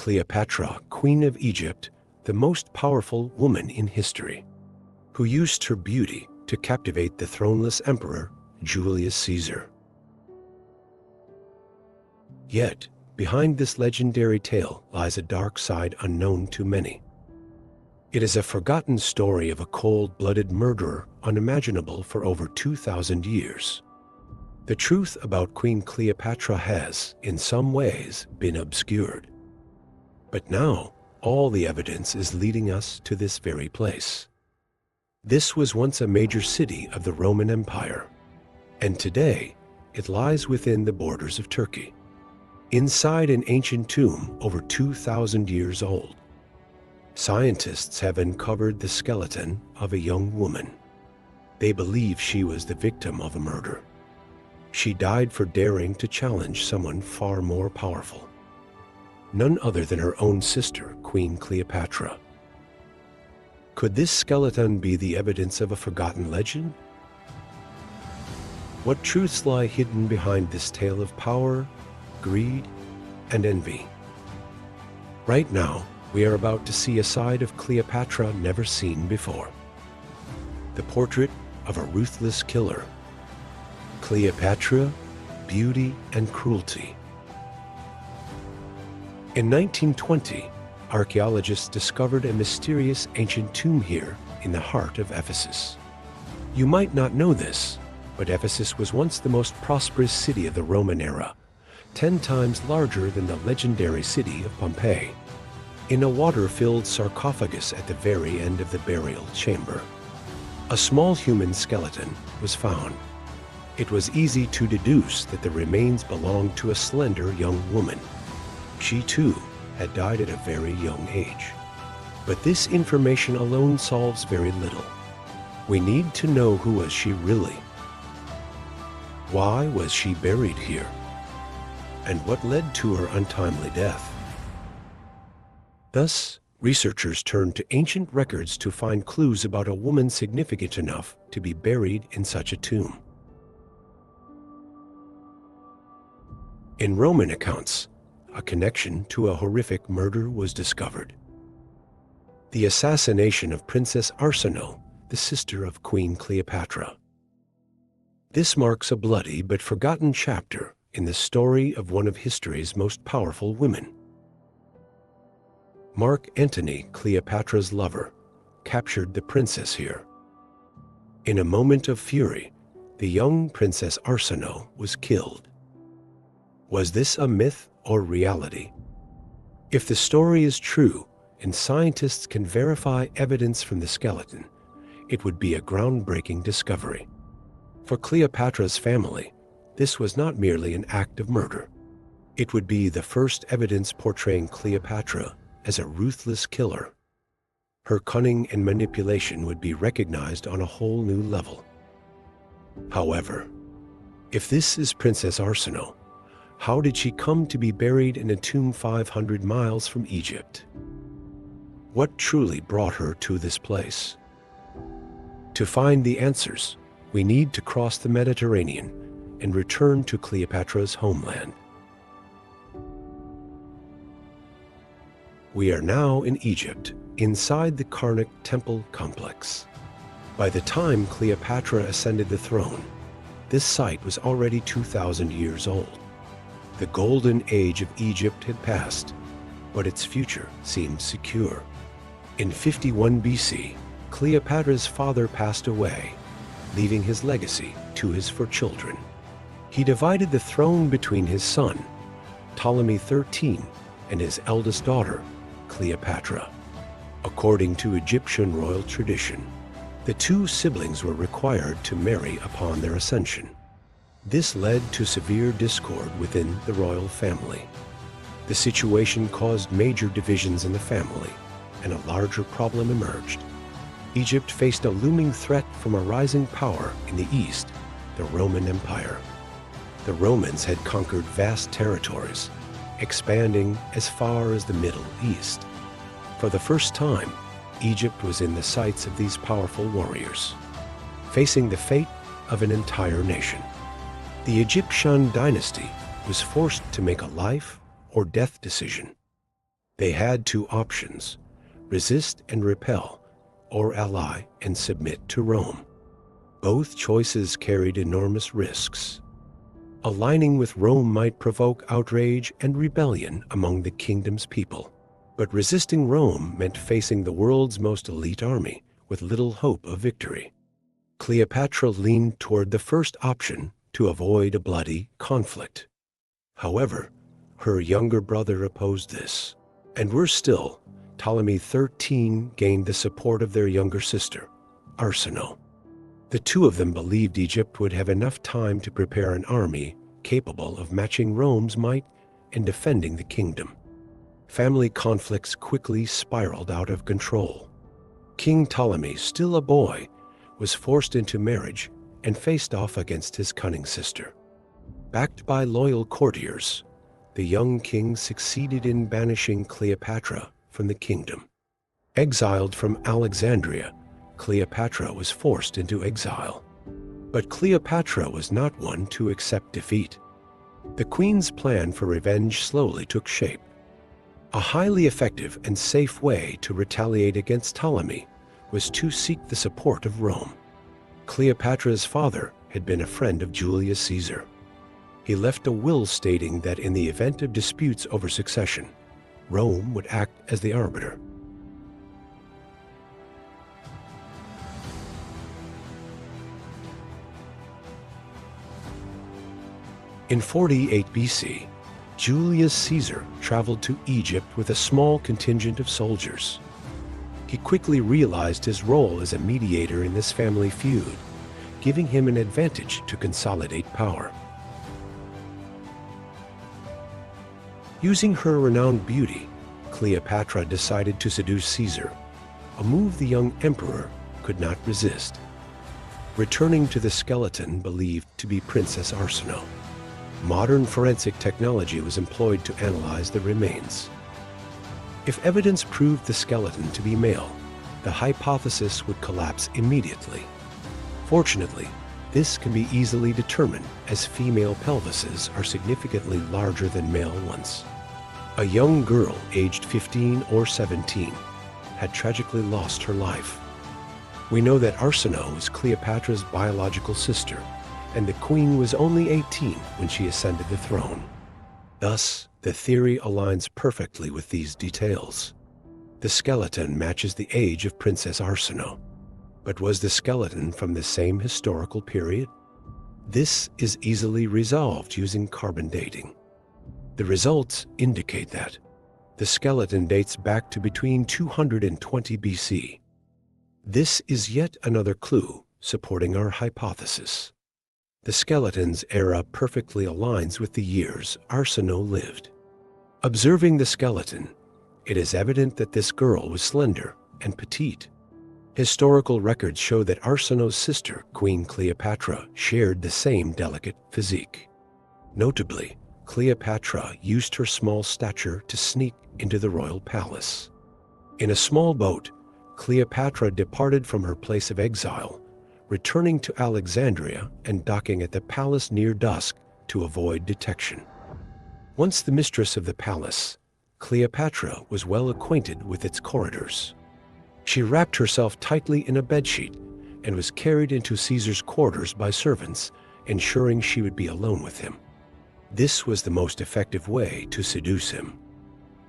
Cleopatra, Queen of Egypt, the most powerful woman in history, who used her beauty to captivate the throneless emperor, Julius Caesar. Yet, behind this legendary tale lies a dark side unknown to many. It is a forgotten story of a cold-blooded murderer unimaginable for over 2,000 years. The truth about Queen Cleopatra has, in some ways, been obscured. But now, all the evidence is leading us to this very place. This was once a major city of the Roman Empire, and today it lies within the borders of Turkey, inside an ancient tomb over 2,000 years old. Scientists have uncovered the skeleton of a young woman. They believe she was the victim of a murder. She died for daring to challenge someone far more powerful, none other than her own sister, Queen Cleopatra. Could this skeleton be the evidence of a forgotten legend? What truths lie hidden behind this tale of power, greed, and envy? Right now, we are about to see a side of Cleopatra never seen before. The portrait of a ruthless killer. Cleopatra, beauty and cruelty. In 1920, archaeologists discovered a mysterious ancient tomb here in the heart of Ephesus. You might not know this, but Ephesus was once the most prosperous city of the Roman era, 10 times larger than the legendary city of Pompeii. In a water-filled sarcophagus at the very end of the burial chamber, a small human skeleton was found. It was easy to deduce that the remains belonged to a slender young woman. She too had died at a very young age. But this information alone solves very little. We need to know, who was she really? Why was she buried here? And what led to her untimely death? Thus, researchers turned to ancient records to find clues about a woman significant enough to be buried in such a tomb. In Roman accounts, a connection to a horrific murder was discovered. The assassination of Princess Arsinoe, the sister of Queen Cleopatra. This marks a bloody but forgotten chapter in the story of one of history's most powerful women. Mark Antony, Cleopatra's lover, captured the princess here. In a moment of fury, the young Princess Arsinoe was killed. Was this a myth or reality? If the story is true, and scientists can verify evidence from the skeleton, it would be a groundbreaking discovery. For Cleopatra's family, this was not merely an act of murder. It would be the first evidence portraying Cleopatra as a ruthless killer. Her cunning and manipulation would be recognized on a whole new level. However, if this is Princess Arsinoe, how did she come to be buried in a tomb 500 miles from Egypt? What truly brought her to this place? To find the answers, we need to cross the Mediterranean and return to Cleopatra's homeland. We are now in Egypt, inside the Karnak temple complex. By the time Cleopatra ascended the throne, this site was already 2,000 years old. The golden age of Egypt had passed, but its future seemed secure. In 51 BC, Cleopatra's father passed away, leaving his legacy to his 4 children. He divided the throne between his son, Ptolemy XIII, and his eldest daughter, Cleopatra. According to Egyptian royal tradition, the 2 siblings were required to marry upon their ascension. This led to severe discord within the royal family. The situation caused major divisions in the family, and a larger problem emerged. Egypt faced a looming threat from a rising power in the east, the Roman Empire. The Romans had conquered vast territories, expanding as far as the Middle East. For the first time, Egypt was in the sights of these powerful warriors, facing the fate of an entire nation. The Egyptian dynasty was forced to make a life or death decision. They had two options: resist and repel, or ally and submit to Rome. Both choices carried enormous risks. Aligning with Rome might provoke outrage and rebellion among the kingdom's people. But resisting Rome meant facing the world's most elite army with little hope of victory. Cleopatra leaned toward the first option to avoid a bloody conflict. However, her younger brother opposed this. And worse still, Ptolemy XIII gained the support of their younger sister, Arsinoe. The two of them believed Egypt would have enough time to prepare an army capable of matching Rome's might and defending the kingdom. Family conflicts quickly spiraled out of control. King Ptolemy, still a boy, was forced into marriage and faced off against his cunning sister. Backed by loyal courtiers, the young king succeeded in banishing Cleopatra from the kingdom. Exiled from Alexandria, Cleopatra was forced into exile. But Cleopatra was not one to accept defeat. The queen's plan for revenge slowly took shape. A highly effective and safe way to retaliate against Ptolemy was to seek the support of Rome. Cleopatra's father had been a friend of Julius Caesar. He left a will stating that in the event of disputes over succession, Rome would act as the arbiter. In 48 BC, Julius Caesar traveled to Egypt with a small contingent of soldiers. He quickly realized his role as a mediator in this family feud, giving him an advantage to consolidate power. Using her renowned beauty, Cleopatra decided to seduce Caesar, a move the young emperor could not resist. Returning to the skeleton believed to be Princess Arsinoe, modern forensic technology was employed to analyze the remains. If evidence proved the skeleton to be male, the hypothesis would collapse immediately. Fortunately, this can be easily determined as female pelvises are significantly larger than male ones. A young girl aged 15 or 17 had tragically lost her life. We know that Arsinoe was Cleopatra's biological sister, and the queen was only 18 when she ascended the throne. Thus, the theory aligns perfectly with these details. The skeleton matches the age of Princess Arsinoe. But was the skeleton from the same historical period? This is easily resolved using carbon dating. The results indicate that the skeleton dates back to between 220 BC. This is yet another clue supporting our hypothesis. The skeleton's era perfectly aligns with the years Arsinoe lived. Observing the skeleton, it is evident that this girl was slender and petite. Historical records show that Arsinoe's sister, Queen Cleopatra, shared the same delicate physique. Notably, Cleopatra used her small stature to sneak into the royal palace. In a small boat, Cleopatra departed from her place of exile, returning to Alexandria and docking at the palace near dusk to avoid detection. Once the mistress of the palace, Cleopatra was well acquainted with its corridors. She wrapped herself tightly in a bedsheet and was carried into Caesar's quarters by servants, ensuring she would be alone with him. This was the most effective way to seduce him.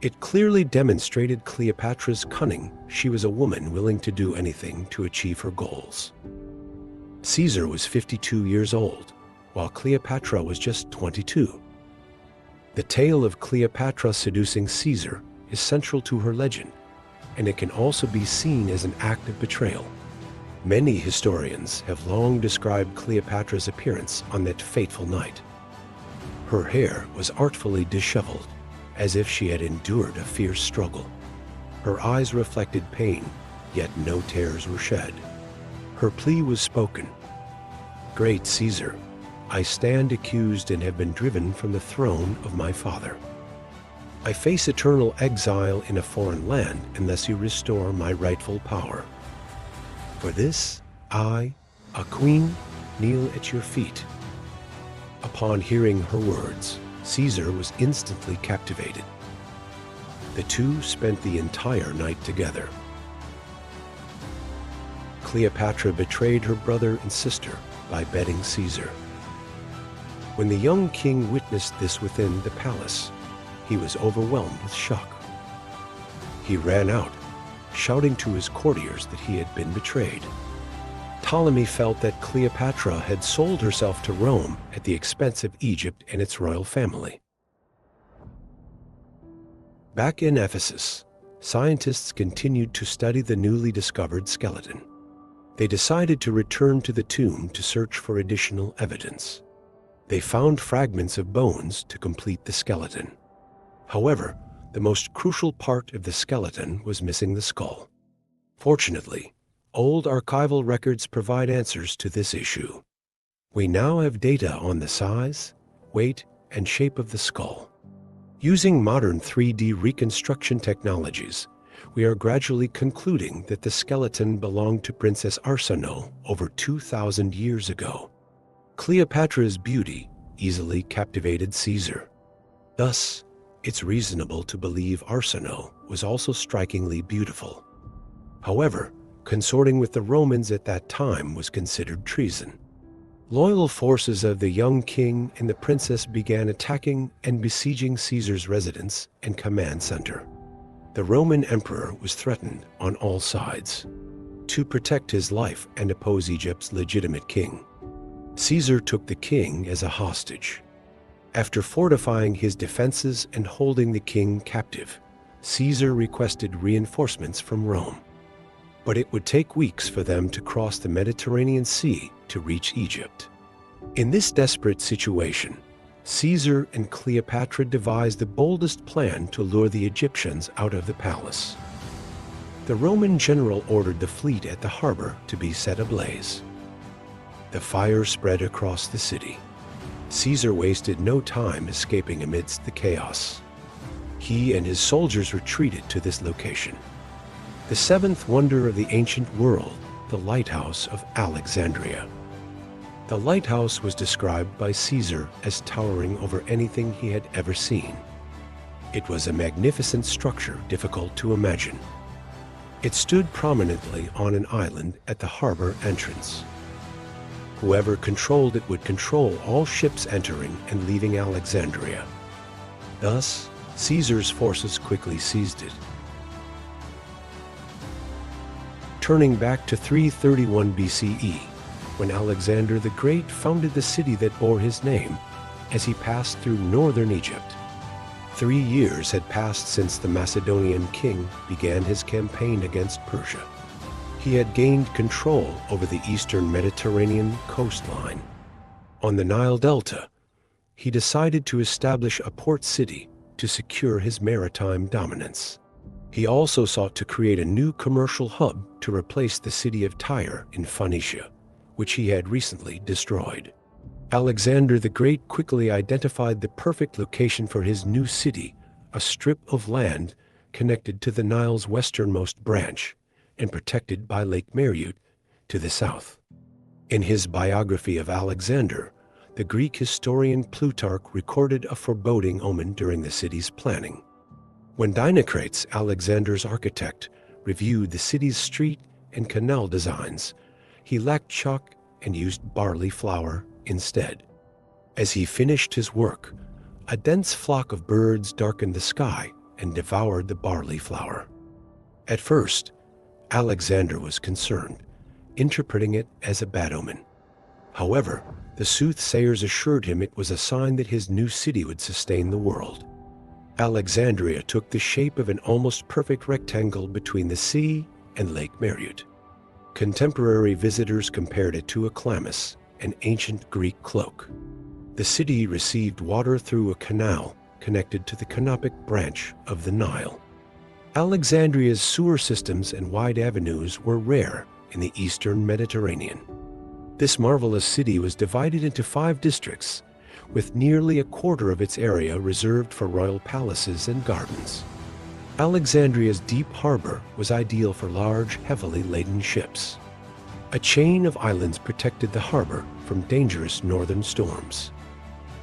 It clearly demonstrated Cleopatra's cunning. She was a woman willing to do anything to achieve her goals. Caesar was 52 years old, while Cleopatra was just 22. The tale of Cleopatra seducing Caesar is central to her legend, and it can also be seen as an act of betrayal. Many historians have long described Cleopatra's appearance on that fateful night. Her hair was artfully disheveled, as if she had endured a fierce struggle. Her eyes reflected pain, yet no tears were shed. Her plea was spoken. "Great Caesar, I stand accused and have been driven from the throne of my father. I face eternal exile in a foreign land unless you restore my rightful power. For this, I, a queen, kneel at your feet." Upon hearing her words, Caesar was instantly captivated. The two spent the entire night together. Cleopatra betrayed her brother and sister by bedding Caesar. When the young king witnessed this within the palace, he was overwhelmed with shock. He ran out, shouting to his courtiers that he had been betrayed. Ptolemy felt that Cleopatra had sold herself to Rome at the expense of Egypt and its royal family. Back in Ephesus, scientists continued to study the newly discovered skeleton. They decided to return to the tomb to search for additional evidence. They found fragments of bones to complete the skeleton. However, the most crucial part of the skeleton was missing the skull. Fortunately, old archival records provide answers to this issue. We now have data on the size, weight, and shape of the skull. Using modern 3D reconstruction technologies, we are gradually concluding that the skeleton belonged to Princess Arsinoe over 2,000 years ago. Cleopatra's beauty easily captivated Caesar. Thus, it's reasonable to believe Arsinoe was also strikingly beautiful. However, consorting with the Romans at that time was considered treason. Loyal forces of the young king and the princess began attacking and besieging Caesar's residence and command center. The Roman emperor was threatened on all sides. To protect his life and oppose Egypt's legitimate king, Caesar took the king as a hostage. After fortifying his defenses and holding the king captive, Caesar requested reinforcements from Rome. But it would take weeks for them to cross the Mediterranean Sea to reach Egypt. In this desperate situation, Caesar and Cleopatra devised the boldest plan to lure the Egyptians out of the palace. The Roman general ordered the fleet at the harbor to be set ablaze. The fire spread across the city. Caesar wasted no time escaping amidst the chaos. He and his soldiers retreated to this location. The seventh wonder of the ancient world, the lighthouse of Alexandria. The lighthouse was described by Caesar as towering over anything he had ever seen. It was a magnificent structure difficult to imagine. It stood prominently on an island at the harbor entrance. Whoever controlled it would control all ships entering and leaving Alexandria. Thus, Caesar's forces quickly seized it. Turning back to 331 BCE, when Alexander the Great founded the city that bore his name, as he passed through northern Egypt. 3 years had passed since the Macedonian king began his campaign against Persia. He had gained control over the eastern Mediterranean coastline. On the Nile Delta, he decided to establish a port city to secure his maritime dominance. He also sought to create a new commercial hub to replace the city of Tyre in Phoenicia, which he had recently destroyed. Alexander the Great quickly identified the perfect location for his new city, a strip of land connected to the Nile's westernmost branch and protected by Lake Meryut to the south. In his biography of Alexander, the Greek historian Plutarch recorded a foreboding omen during the city's planning. When Dinocrates, Alexander's architect, reviewed the city's street and canal designs, he lacked chalk and used barley flour instead. As he finished his work, a dense flock of birds darkened the sky and devoured the barley flour. At first, Alexander was concerned, interpreting it as a bad omen. However, the soothsayers assured him it was a sign that his new city would sustain the world. Alexandria took the shape of an almost perfect rectangle between the sea and Lake Meryut. Contemporary visitors compared it to a chlamys, an ancient Greek cloak. The city received water through a canal connected to the canopic branch of the Nile. Alexandria's sewer systems and wide avenues were rare in the eastern Mediterranean. This marvelous city was divided into 5 districts, with nearly a quarter of its area reserved for royal palaces and gardens. Alexandria's deep harbor was ideal for large, heavily laden ships. A chain of islands protected the harbor from dangerous northern storms.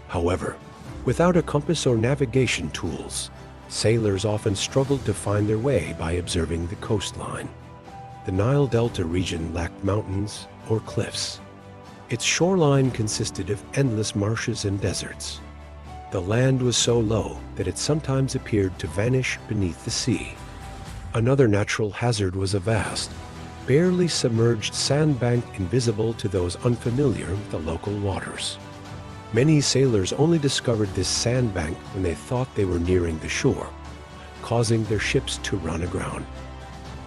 However, without a compass or navigation tools, Sailors often struggled to find their way by observing the coastline. The Nile Delta region lacked mountains or cliffs. Its shoreline consisted of endless marshes and deserts. The land was so low that it sometimes appeared to vanish beneath the sea. Another natural hazard was a vast, barely submerged sandbank invisible to those unfamiliar with the local waters. Many sailors only discovered this sandbank when they thought they were nearing the shore, causing their ships to run aground.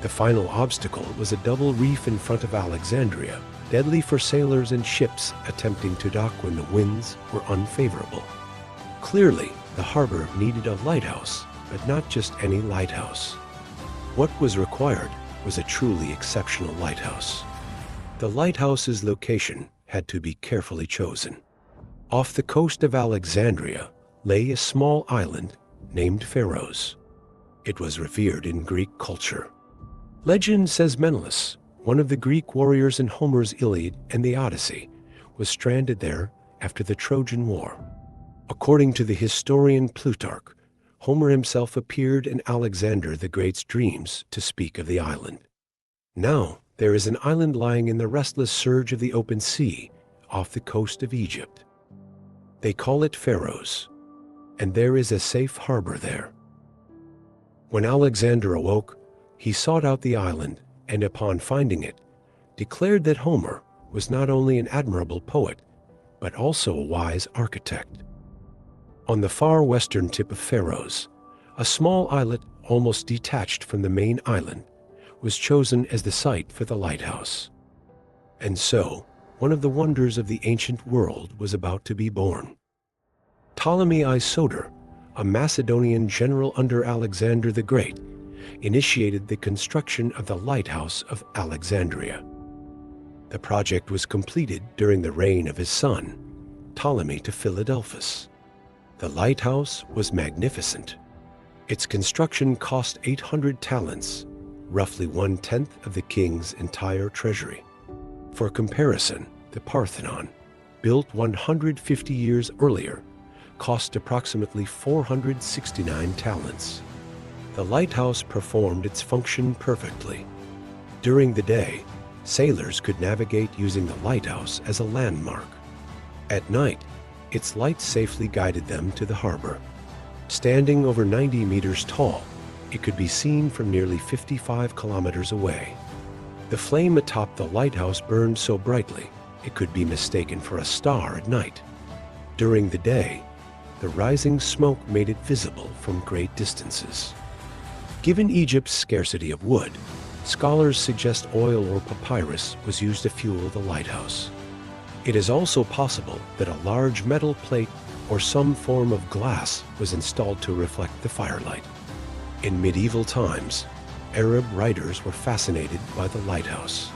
The final obstacle was a double reef in front of Alexandria, deadly for sailors and ships attempting to dock when the winds were unfavorable. Clearly, the harbor needed a lighthouse, but not just any lighthouse. What was required was a truly exceptional lighthouse. The lighthouse's location had to be carefully chosen. Off the coast of Alexandria lay a small island named Pharos. It was revered in Greek culture. Legend says Menelaus, one of the Greek warriors in Homer's Iliad and the Odyssey, was stranded there after the Trojan War. According to the historian Plutarch, Homer himself appeared in Alexander the Great's dreams to speak of the island. Now, there is an island lying in the restless surge of the open sea off the coast of Egypt. They call it Pharos, and there is a safe harbor there. When Alexander awoke, he sought out the island, and upon finding it, declared that Homer was not only an admirable poet, but also a wise architect. On the far western tip of Pharos, a small islet almost detached from the main island was chosen as the site for the lighthouse. And so, one of the wonders of the ancient world was about to be born. Ptolemy I Soter, a Macedonian general under Alexander the Great, initiated the construction of the lighthouse of Alexandria. The project was completed during the reign of his son, Ptolemy to Philadelphus. The lighthouse was magnificent. Its construction cost 800 talents, roughly 1/10 of the king's entire treasury. For comparison, the Parthenon, built 150 years earlier, cost approximately 469 talents. The lighthouse performed its function perfectly. During the day, sailors could navigate using the lighthouse as a landmark. At night, its light safely guided them to the harbor. Standing over 90 meters tall, it could be seen from nearly 55 kilometers away. The flame atop the lighthouse burned so brightly, it could be mistaken for a star at night. During the day, the rising smoke made it visible from great distances. Given Egypt's scarcity of wood, scholars suggest oil or papyrus was used to fuel the lighthouse. It is also possible that a large metal plate or some form of glass was installed to reflect the firelight. In medieval times, Arab writers were fascinated by the lighthouse.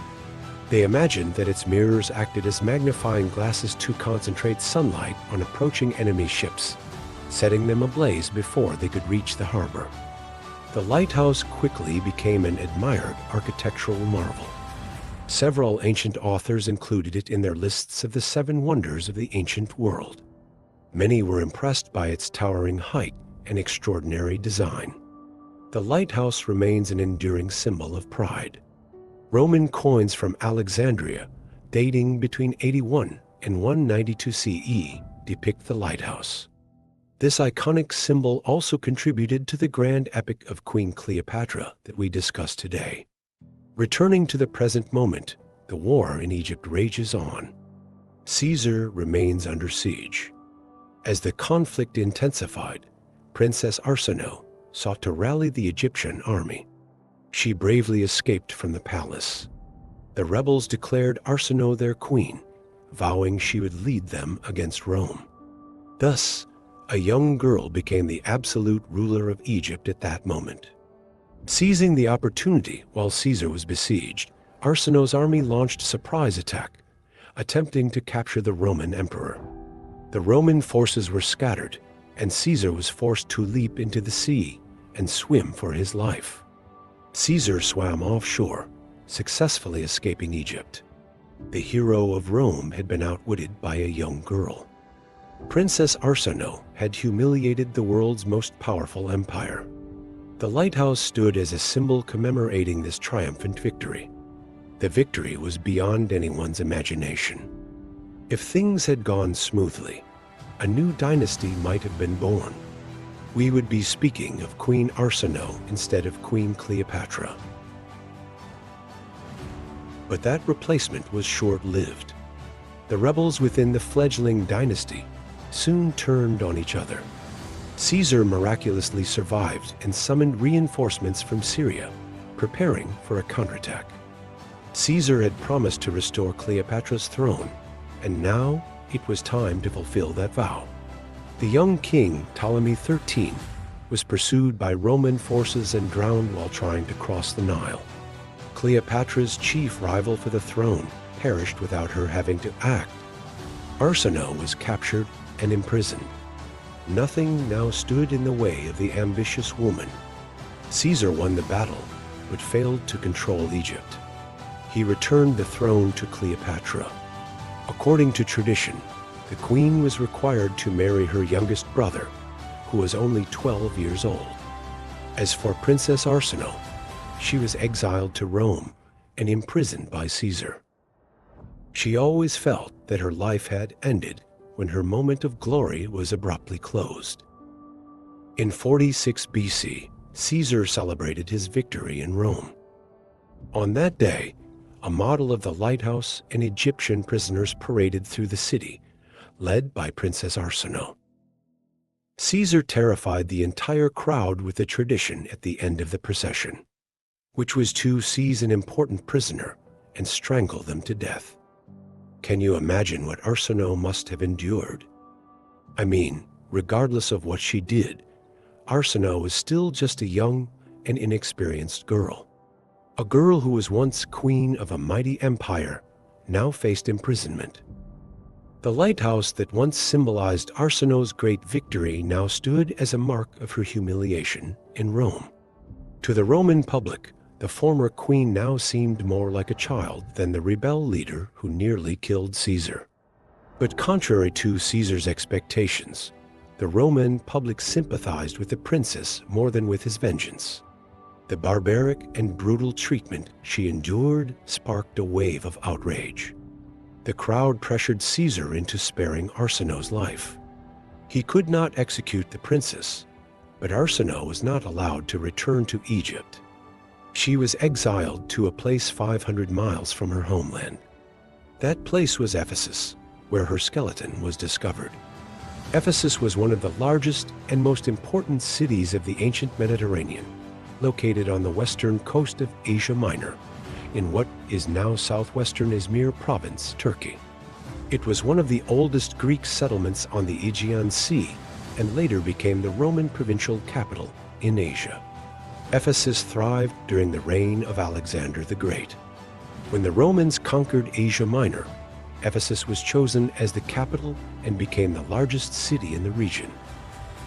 They imagined that its mirrors acted as magnifying glasses to concentrate sunlight on approaching enemy ships, setting them ablaze before they could reach the harbor. The lighthouse quickly became an admired architectural marvel. Several ancient authors included it in their lists of the 7 wonders of the ancient world. Many were impressed by its towering height and extraordinary design. The lighthouse remains an enduring symbol of pride. Roman coins from Alexandria, dating between 81 and 192 CE, depict the lighthouse. This iconic symbol also contributed to the grand epic of Queen Cleopatra that we discussed today. Returning to the present moment, the war in Egypt rages on. Caesar remains under siege. As the conflict intensified, Princess Arsinoe sought to rally the Egyptian army. She bravely escaped from the palace. The rebels declared Arsinoe their queen, vowing she would lead them against Rome. Thus, a young girl became the absolute ruler of Egypt at that moment. Seizing the opportunity while Caesar was besieged, Arsinoe's army launched a surprise attack, attempting to capture the Roman emperor. The Roman forces were scattered, and Caesar was forced to leap into the sea and swim for his life. Caesar swam offshore, successfully escaping Egypt. The hero of Rome had been outwitted by a young girl. Princess Arsinoe had humiliated the world's most powerful empire. The lighthouse stood as a symbol commemorating this triumphant victory. The victory was beyond anyone's imagination. If things had gone smoothly, a new dynasty might have been born. We would be speaking of Queen Arsinoe instead of Queen Cleopatra. But that replacement was short-lived. The rebels within the fledgling dynasty soon turned on each other. Caesar miraculously survived and summoned reinforcements from Syria, preparing for a counterattack. Caesar had promised to restore Cleopatra's throne, and now it was time to fulfill that vow. The young king, Ptolemy XIII, was pursued by Roman forces and drowned while trying to cross the Nile. Cleopatra's chief rival for the throne perished without her having to act. Arsinoe was captured and imprisoned. Nothing now stood in the way of the ambitious woman. Caesar won the battle, but failed to control Egypt. He returned the throne to Cleopatra. According to tradition, the queen was required to marry her youngest brother, who was only 12 years old. As for Princess Arsinoe, she was exiled to Rome and imprisoned by Caesar. She always felt that her life had ended when her moment of glory was abruptly closed. In 46 BC, Caesar celebrated his victory in Rome. On that day, a model of the lighthouse and Egyptian prisoners paraded through the city, led by Princess Arsinoe. Caesar terrified the entire crowd with the tradition at the end of the procession, which was to seize an important prisoner and strangle them to death. Can you imagine what Arsinoe must have endured? I mean, regardless of what she did, Arsinoe was still just a young and inexperienced girl. A girl who was once queen of a mighty empire now faced imprisonment. The lighthouse that once symbolized Arsinoe's great victory now stood as a mark of her humiliation in Rome. To the Roman public, the former queen now seemed more like a child than the rebel leader who nearly killed Caesar. But contrary to Caesar's expectations, the Roman public sympathized with the princess more than with his vengeance. The barbaric and brutal treatment she endured sparked a wave of outrage. The crowd pressured Caesar into sparing Arsinoe's life. He could not execute the princess, but Arsinoe was not allowed to return to Egypt. She was exiled to a place 500 miles from her homeland. That place was Ephesus, where her skeleton was discovered. Ephesus was one of the largest and most important cities of the ancient Mediterranean, located on the western coast of Asia Minor, in what is now southwestern Izmir province, Turkey. It was one of the oldest Greek settlements on the Aegean Sea and later became the Roman provincial capital in Asia. Ephesus thrived during the reign of Alexander the Great. When the Romans conquered Asia Minor, Ephesus was chosen as the capital and became the largest city in the region.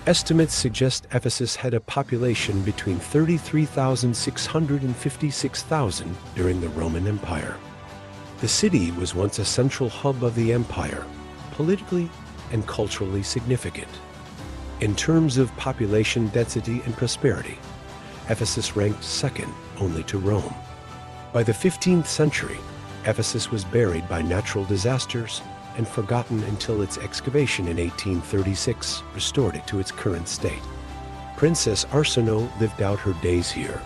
Estimates suggest Ephesus had a population between 33,600 and 56,000 during the Roman Empire. The city was once a central hub of the empire, politically and culturally significant. In terms of population density and prosperity, Ephesus ranked second only to Rome. By the 15th century, Ephesus was buried by natural disasters and forgotten until its excavation in 1836 restored it to its current state. Princess Arsinoe lived out her days here,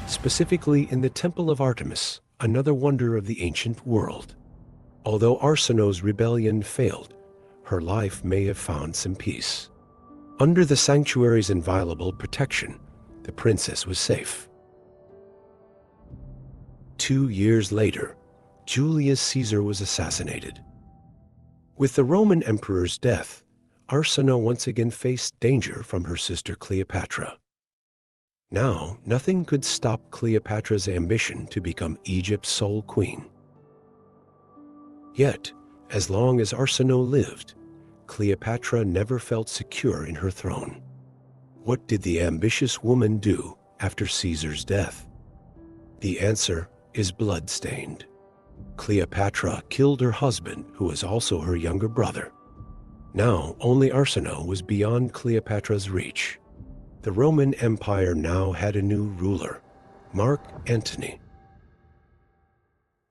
specifically in the Temple of Artemis, another wonder of the ancient world. Although Arsinoe's rebellion failed, her life may have found some peace. Under the sanctuary's inviolable protection, the princess was safe. 2 years later, Julius Caesar was assassinated. With the Roman emperor's death, Arsinoe once again faced danger from her sister Cleopatra. Now, nothing could stop Cleopatra's ambition to become Egypt's sole queen. Yet, as long as Arsinoe lived, Cleopatra never felt secure in her throne. What did the ambitious woman do after Caesar's death? The answer is blood-stained. Cleopatra killed her husband, who was also her younger brother. Now, only Arsinoe was beyond Cleopatra's reach. The Roman Empire now had a new ruler, Mark Antony.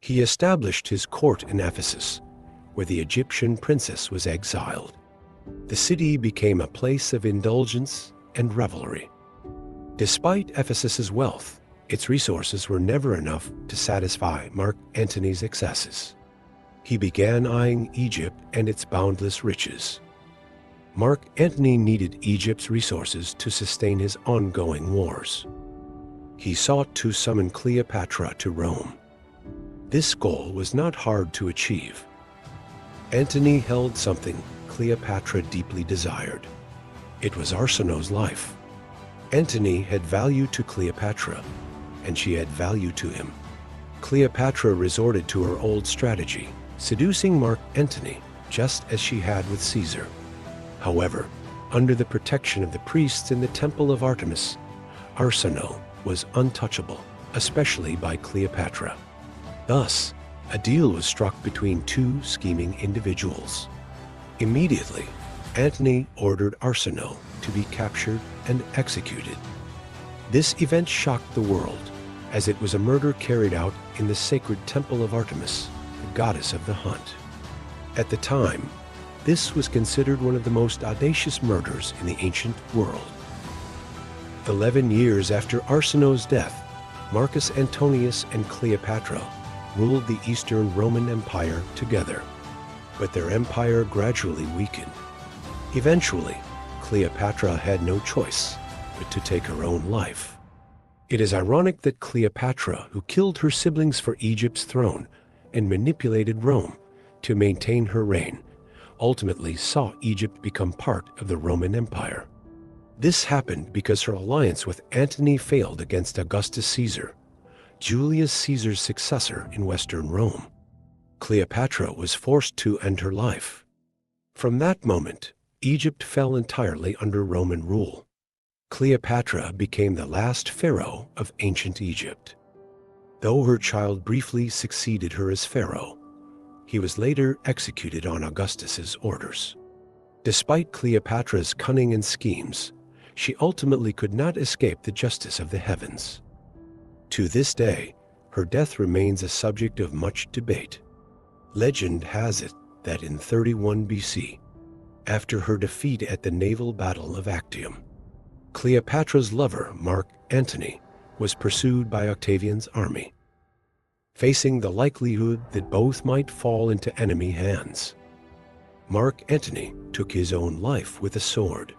He established his court in Ephesus, where the Egyptian princess was exiled. The city became a place of indulgence and revelry. Despite Ephesus's wealth, its resources were never enough to satisfy Mark Antony's excesses. He began eyeing Egypt and its boundless riches. Mark Antony needed Egypt's resources to sustain his ongoing wars. He sought to summon Cleopatra to Rome. This goal was not hard to achieve. Antony held something Cleopatra deeply desired. It was Arsinoe's life. Antony had value to Cleopatra, and she had value to him. Cleopatra resorted to her old strategy, seducing Mark Antony, just as she had with Caesar. However, under the protection of the priests in the Temple of Artemis, Arsinoe was untouchable, especially by Cleopatra. Thus, a deal was struck between two scheming individuals. Immediately, Antony ordered Arsinoe to be captured and executed. This event shocked the world, as it was a murder carried out in the sacred Temple of Artemis, the goddess of the hunt. At the time, this was considered one of the most audacious murders in the ancient world. 11 years after Arsinoe's death, Marcus Antonius and Cleopatra ruled the Eastern Roman Empire together, but their empire gradually weakened. Eventually, Cleopatra had no choice but to take her own life. It is ironic that Cleopatra, who killed her siblings for Egypt's throne and manipulated Rome to maintain her reign, ultimately saw Egypt become part of the Roman Empire. This happened because her alliance with Antony failed against Augustus Caesar, Julius Caesar's successor in Western Rome. Cleopatra was forced to end her life. From that moment, Egypt fell entirely under Roman rule. Cleopatra became the last pharaoh of ancient Egypt. Though her child briefly succeeded her as pharaoh, he was later executed on Augustus's orders. Despite Cleopatra's cunning and schemes, she ultimately could not escape the justice of the heavens. To this day, her death remains a subject of much debate. Legend has it that in 31 BC, after her defeat at the naval battle of Actium, Cleopatra's lover, Mark Antony, was pursued by Octavian's army. Facing the likelihood that both might fall into enemy hands, Mark Antony took his own life with a sword,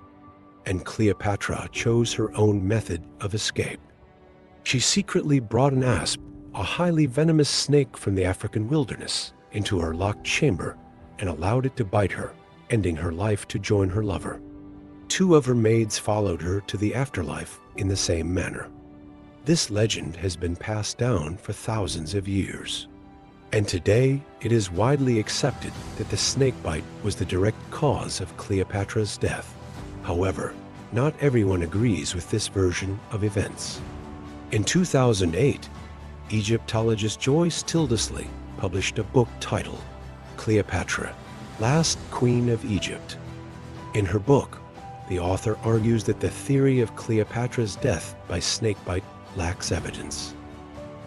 and Cleopatra chose her own method of escape. She secretly brought an asp, a highly venomous snake from the African wilderness, into her locked chamber and allowed it to bite her, ending her life to join her lover. 2 of her maids followed her to the afterlife in the same manner. This legend has been passed down for thousands of years, and today it is widely accepted that the snakebite was the direct cause of Cleopatra's death. However, not everyone agrees with this version of events. In 2008, Egyptologist Joyce Tildesley published a book titled Cleopatra, Last Queen of Egypt. In her book, the author argues that the theory of Cleopatra's death by snakebite lacks evidence.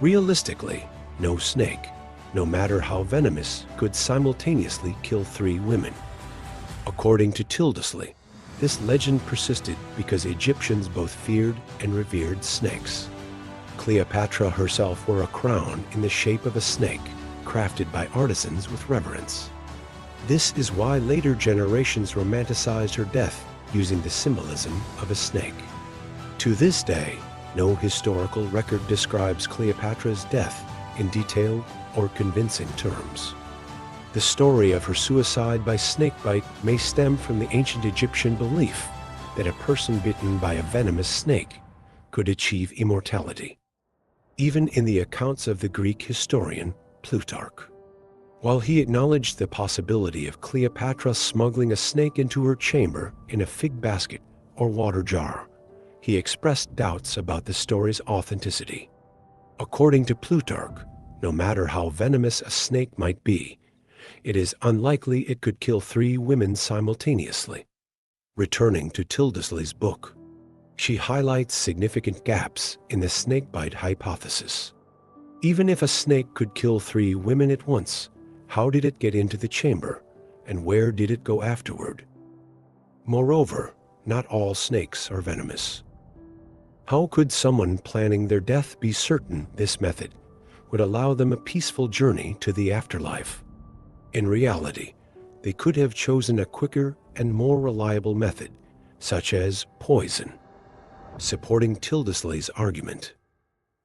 Realistically, no snake, no matter how venomous, could simultaneously kill 3 women. According to Tildesley, this legend persisted because Egyptians both feared and revered snakes. Cleopatra herself wore a crown in the shape of a snake, crafted by artisans with reverence. This is why later generations romanticized her death using the symbolism of a snake. To this day, no historical record describes Cleopatra's death in detailed or convincing terms. The story of her suicide by snakebite may stem from the ancient Egyptian belief that a person bitten by a venomous snake could achieve immortality, even in the accounts of the Greek historian Plutarch. While he acknowledged the possibility of Cleopatra smuggling a snake into her chamber in a fig basket or water jar, he expressed doubts about the story's authenticity. According to Plutarch, no matter how venomous a snake might be, it is unlikely it could kill 3 women simultaneously. Returning to Tildesley's book, she highlights significant gaps in the snakebite hypothesis. Even if a snake could kill 3 women at once, how did it get into the chamber, and where did it go afterward? Moreover, not all snakes are venomous. How could someone planning their death be certain this method would allow them a peaceful journey to the afterlife? In reality, they could have chosen a quicker and more reliable method, such as poison. Supporting Tildesley's argument,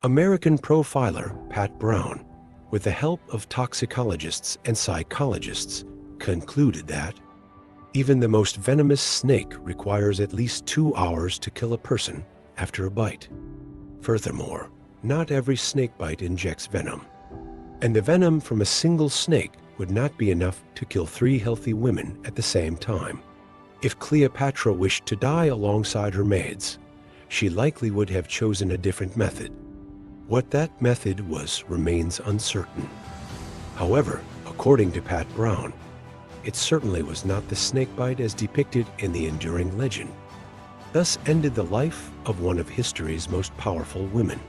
American profiler Pat Brown, with the help of toxicologists and psychologists, concluded that even the most venomous snake requires at least 2 hours to kill a person after a bite. Furthermore, not every snake bite injects venom, and the venom from a single snake would not be enough to kill 3 healthy women at the same time. If Cleopatra wished to die alongside her maids, she likely would have chosen a different method. What that method was remains uncertain. However, according to Pat Brown, it certainly was not the snakebite as depicted in the enduring legend. Thus ended the life of one of history's most powerful women.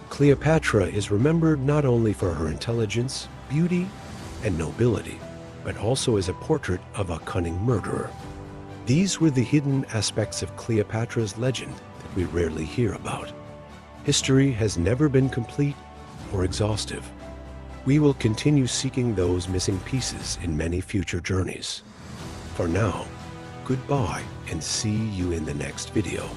Cleopatra is remembered not only for her intelligence, beauty, and nobility, but also as a portrait of a cunning murderer. These were the hidden aspects of Cleopatra's legend that we rarely hear about. History has never been complete or exhaustive. We will continue seeking those missing pieces in many future journeys. For now, goodbye and see you in the next video.